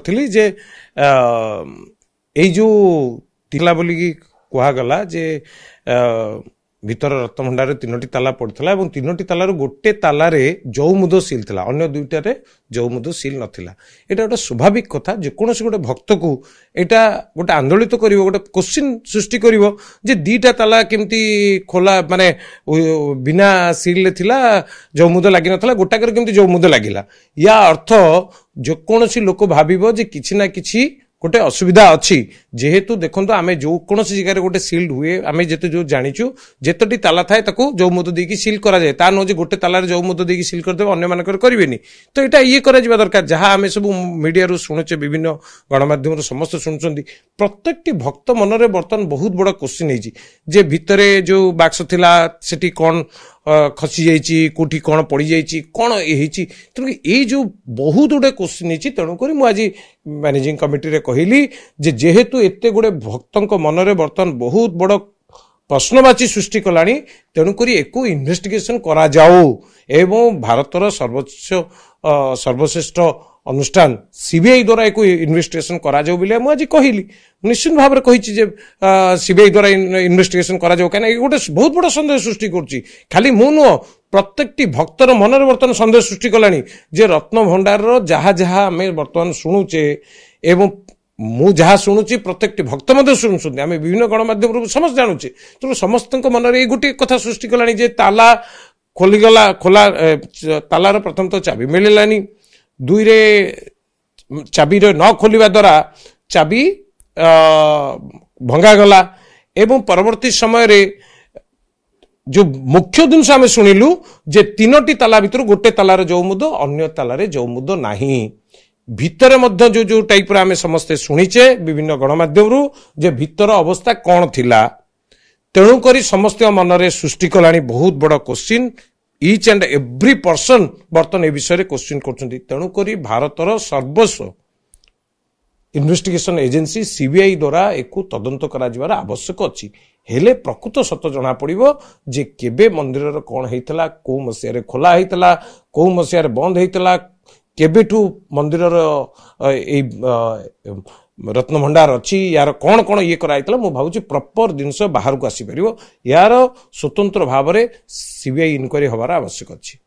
करथिली जे एई जो तिला बोली कहगला जे भीतर रत्नभंडार 3टी ताला पड़ता और 3टी तालार गोटे तालार जौमुद सील था अन्य दुईटार जौमुद सील नथिला। एटा गोटे स्वाभाविक कथा जेकोसी गोटे भक्त को एटा गोटे आंदोलित कर गोटे क्वेश्चन सृष्टि कर जे दीटा ताला केमती खोला माने बिना सील थिला जौमुद लगी नथिला गोटाकर केमती जौमुद लागिला या अर्थ जेकोसी लोक भाबिबो जे किछि ना किछि गोटे असुविधा अच्छी जेहेतु देखो आम जो कौन जगह गोटे सिल्ड हुए आम जिते जो जाचु जितटी ताला थाए जौमुद देकी सिल कराए ता नुह गोटे तालार जौमुद देकी सिल करदे अन्य मानकर करेनि तो यहाँ ये करा दरकार जहाँ आम सब मीडिया शुणुचे विभिन्न गणमाध्यम समस्त शुणुंट प्रत्येक भक्त मनरे बर्तमान बहुत बड़ क्वेश्चन जे भितरे जो बाक्स थिला सेठी कौन खसी जाइए कौटी कौन पड़ जाइए कौन ये तेणु ये जो बहुत गुड़े क्वेश्चन तेणुक मुझे मैनेजिंग कमिटी रे कहली जेहेतु एत गुड़े भक्तों मनरे बर्तमान बहुत बड़ प्रश्नवाची सृष्टि कलानी तेणुक एक इन्वेस्टिगेशन करा जाओ एवं भारतर सर्वश्रेष्ठ अनुष्ठान सीबीआई द्वारा एक इन्वेस्टिगेशन करा जाओ बोले मुझे कहली निश्चित भाव में कही सीबीआई द्वारा इन्वेस्टिगेशन करा जाओ कहीं गोटे बहुत बड़ सन्देह सृष्टि करुच्ची खाली मु नुह प्रत्येक भक्तर मनरे बर्तमान सन्देह सृष्टि कलानी जे रत्न भंडार जहाँ जहाँ आम बर्तमान शुणुचे एवं मु जहाँ शुणुची प्रत्येक भक्त मध्य शुणुंट आम विभिन्न गणमाध्यम समस्त जानूचे तेणु समस्त मन गोटे कथा सृष्टि कलानी जे ताला खोलीगला खोला तालार प्रथम तो चाबी मिललानी दुई रे चाबी न खोलिबा द्वारा चाबी भंगागला एवं परवर्ती समय रे जो मुख्य जिनस आम शुणिलु जे 3टी ताला भितर गोटे तालार जौमुद अन्य तालारे जौमुद नाही भितर मध्य जो जो टाइप आम समस्ते शुणीचे विभिन्न गणमाध्यम जे भितर अवस्था कौन थिला तेणुक समस्त मनरे सृष्टि कलानी बहुत बड़ question each and every person बर्तन ए विषय क्वेश्चन करुक भारतर सर्वस्व इन्वेस्टिगेशन एजेंसी सीबीआई द्वारा एक तदंत कर आवश्यक अच्छी हेले प्रकृत सत जना पड़ो जे केबे मंदिर कौन होता कौ मसीह खोला होता कौ मसीह बंद होता केबेठू मंदिर रत्नभंडार अच्छी यार कौन कौन ये कराइतला मु भावुची प्रॉपर जिनस बाहर को आसी परिबो यार स्वतंत्र भाव में सीबीआई इनक्वारी हबार आवश्यक अच्छी।